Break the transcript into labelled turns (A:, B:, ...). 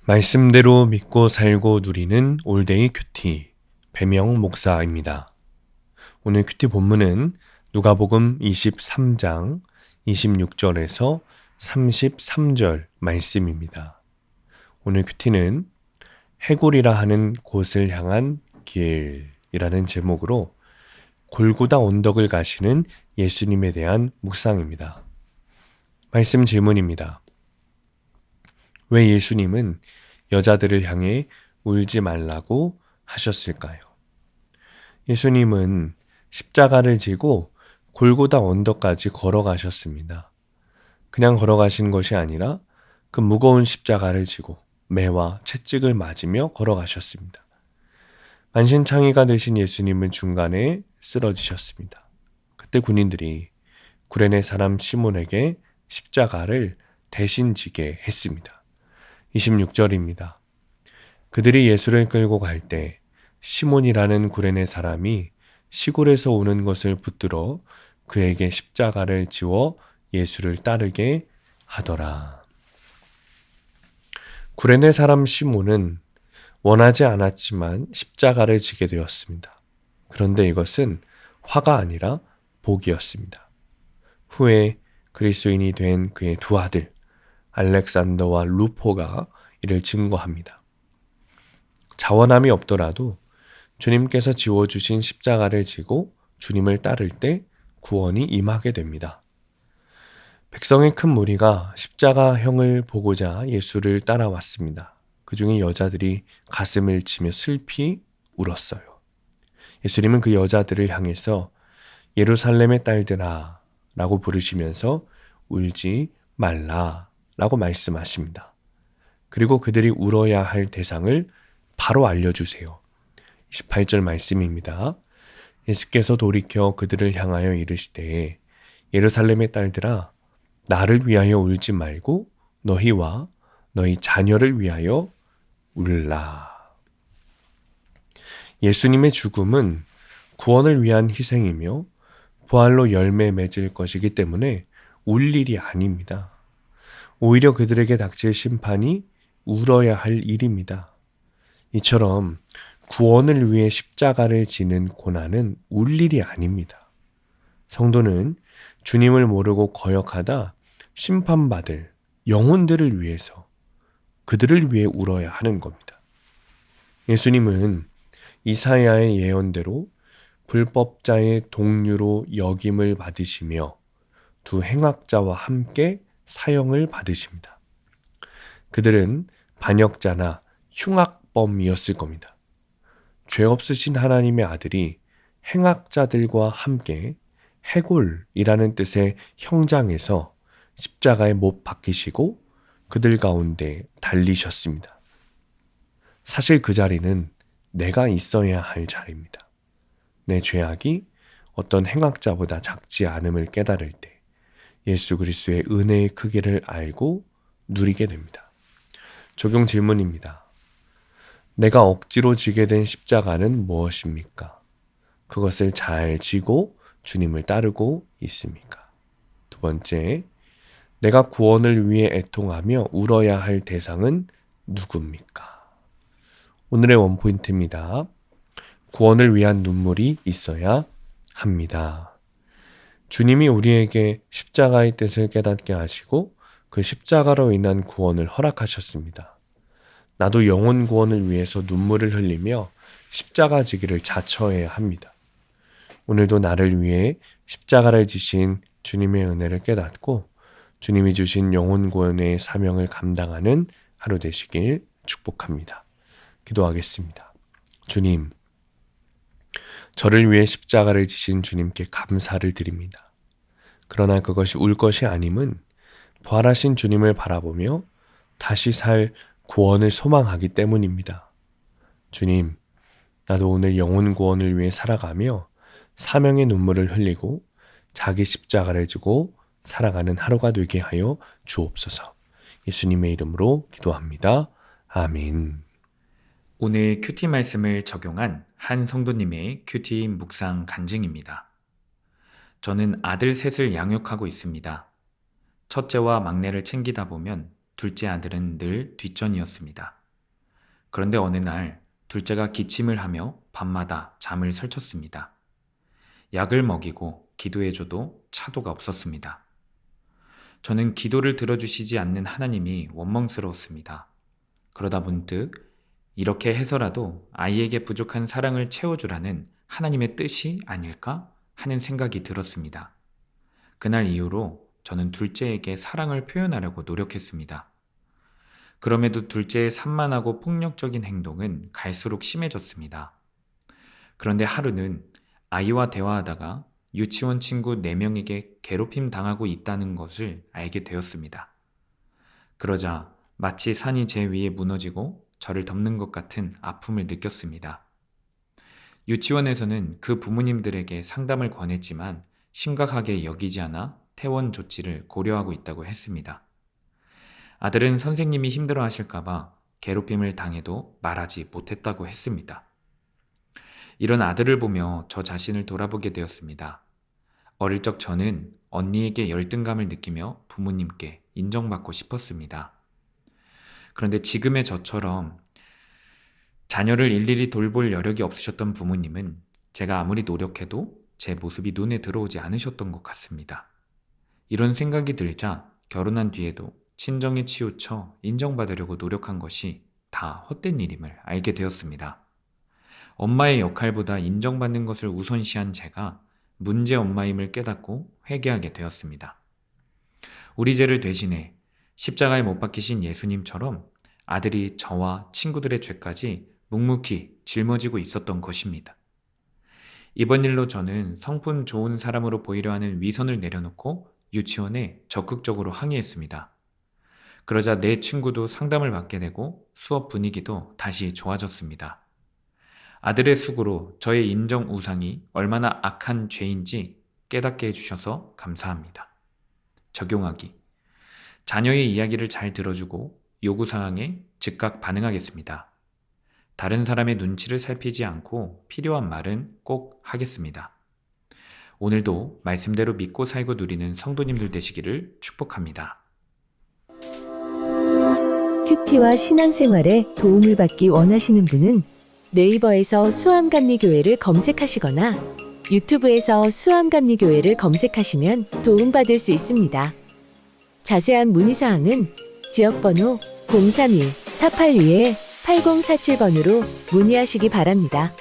A: 말씀대로 믿고 살고 누리는 올데이 큐티 배명 목사입니다. 오늘 큐티 본문은 누가복음 23장 26절에서 33절 말씀입니다. 오늘 큐티는 해골이라 하는 곳을 향한 길이라는 제목으로 골고다 언덕을 가시는 예수님에 대한 묵상입니다. 말씀 질문입니다. 왜 예수님은 여자들을 향해 울지 말라고 하셨을까요? 예수님은 십자가를 지고 골고다 언덕까지 걸어가셨습니다. 그냥 걸어가신 것이 아니라 그 무거운 십자가를 지고 매와 채찍을 맞으며 걸어가셨습니다. 만신창이가 되신 예수님은 중간에 쓰러지셨습니다. 그때 군인들이 구레네 사람 시몬에게 십자가를 대신 지게 했습니다. 26절입니다. 그들이 예수를 끌고 갈 때 시몬이라는 구레네 사람이 시골에서 오는 것을 붙들어 그에게 십자가를 지워 예수를 따르게 하더라. 구레네 사람 시몬은 원하지 않았지만 십자가를 지게 되었습니다. 그런데 이것은 화가 아니라 복이었습니다. 후에 그리스도인이 된 그의 두 아들 알렉산더와 루포가 이를 증거합니다. 자원함이 없더라도 주님께서 지워주신 십자가를 지고 주님을 따를 때 구원이 임하게 됩니다. 백성의 큰 무리가 십자가형을 보고자 예수를 따라왔습니다. 그 중에 여자들이 가슴을 치며 슬피 울었어요. 예수님은 그 여자들을 향해서 예루살렘의 딸들아 라고 부르시면서 울지 말라 라고 말씀하십니다. 그리고 그들이 울어야 할 대상을 바로 알려주세요. 28절 말씀입니다. 예수께서 돌이켜 그들을 향하여 이르시되 예루살렘의 딸들아 나를 위하여 울지 말고 너희와 너희 자녀를 위하여 울라. 예수님의 죽음은 구원을 위한 희생이며 부활로 열매 맺을 것이기 때문에 울 일이 아닙니다. 오히려 그들에게 닥칠 심판이 울어야 할 일입니다. 이처럼 구원을 위해 십자가를 지는 고난은 울 일이 아닙니다. 성도는 주님을 모르고 거역하다 심판받을 영혼들을 위해서 그들을 위해 울어야 하는 겁니다. 예수님은 이사야의 예언대로 불법자의 동류로 역임을 받으시며 두 행악자와 함께 사형을 받으십니다. 그들은 반역자나 흉악범이었을 겁니다. 죄 없으신 하나님의 아들이 행악자들과 함께 해골이라는 뜻의 형장에서 십자가에 못 박히시고 그들 가운데 달리셨습니다. 사실 그 자리는 내가 있어야 할 자리입니다. 내 죄악이 어떤 행악자보다 작지 않음을 깨달을 때 예수 그리스도의 은혜의 크기를 알고 누리게 됩니다. 적용 질문입니다. 내가 억지로 지게 된 십자가는 무엇입니까? 그것을 잘 지고 주님을 따르고 있습니까? 두 번째, 내가 구원을 위해 애통하며 울어야 할 대상은 누굽니까? 오늘의 원포인트입니다. 구원을 위한 눈물이 있어야 합니다. 주님이 우리에게 십자가의 뜻을 깨닫게 하시고 그 십자가로 인한 구원을 허락하셨습니다. 나도 영혼 구원을 위해서 눈물을 흘리며 십자가 지기를 자처해야 합니다. 오늘도 나를 위해 십자가를 지신 주님의 은혜를 깨닫고 주님이 주신 영혼 구원의 사명을 감당하는 하루 되시길 축복합니다. 기도하겠습니다. 주님, 저를 위해 십자가를 지신 주님께 감사를 드립니다. 그러나 그것이 울 것이 아님은 부활하신 주님을 바라보며 다시 살 구원을 소망하기 때문입니다. 주님, 나도 오늘 영혼 구원을 위해 살아가며 사명의 눈물을 흘리고 자기 십자가를 지고 살아가는 하루가 되게 하여 주옵소서. 예수님의 이름으로 기도합니다. 아멘.
B: 오늘 큐티 말씀을 적용한 한 성도님의 큐티 묵상 간증입니다. 저는 아들 셋을 양육하고 있습니다. 첫째와 막내를 챙기다 보면 둘째 아들은 늘 뒷전이었습니다. 그런데 어느 날 둘째가 기침을 하며 밤마다 잠을 설쳤습니다. 약을 먹이고 기도해줘도 차도가 없었습니다. 저는 기도를 들어주시지 않는 하나님이 원망스러웠습니다. 그러다 문득 이렇게 해서라도 아이에게 부족한 사랑을 채워주라는 하나님의 뜻이 아닐까 하는 생각이 들었습니다. 그날 이후로 저는 둘째에게 사랑을 표현하려고 노력했습니다. 그럼에도 둘째의 산만하고 폭력적인 행동은 갈수록 심해졌습니다. 그런데 하루는 아이와 대화하다가 유치원 친구 4명에게 괴롭힘 당하고 있다는 것을 알게 되었습니다. 그러자 마치 산이 제 위에 무너지고 저를 덮는 것 같은 아픔을 느꼈습니다. 유치원에서는 그 부모님들에게 상담을 권했지만 심각하게 여기지 않아 퇴원 조치를 고려하고 있다고 했습니다. 아들은 선생님이 힘들어 하실까봐 괴롭힘을 당해도 말하지 못했다고 했습니다. 이런 아들을 보며 저 자신을 돌아보게 되었습니다. 어릴 적 저는 언니에게 열등감을 느끼며 부모님께 인정받고 싶었습니다. 그런데 지금의 저처럼 자녀를 일일이 돌볼 여력이 없으셨던 부모님은 제가 아무리 노력해도 제 모습이 눈에 들어오지 않으셨던 것 같습니다. 이런 생각이 들자 결혼한 뒤에도 친정에 치우쳐 인정받으려고 노력한 것이 다 헛된 일임을 알게 되었습니다. 엄마의 역할보다 인정받는 것을 우선시한 제가 문제 엄마임을 깨닫고 회개하게 되었습니다. 우리 죄를 대신해 십자가에 못 박히신 예수님처럼 아들이 저와 친구들의 죄까지 묵묵히 짊어지고 있었던 것입니다. 이번 일로 저는 성품 좋은 사람으로 보이려 하는 위선을 내려놓고 유치원에 적극적으로 항의했습니다. 그러자 내 친구도 상담을 받게 되고 수업 분위기도 다시 좋아졌습니다. 아들의 수고로 저의 인정 우상이 얼마나 악한 죄인지 깨닫게 해주셔서 감사합니다. 적용하기. 자녀의 이야기를 잘 들어주고 요구사항에 즉각 반응하겠습니다. 다른 사람의 눈치를 살피지 않고 필요한 말은 꼭 하겠습니다. 오늘도 말씀대로 믿고 살고 누리는 성도님들 되시기를 축복합니다.
C: 큐티와 신앙생활에 도움을 받기 원하시는 분은 네이버에서 수암감리교회를 검색하시거나 유튜브에서 수암감리교회를 검색하시면 도움받을 수 있습니다. 자세한 문의사항은 지역번호 031-482-8047번으로 문의하시기 바랍니다.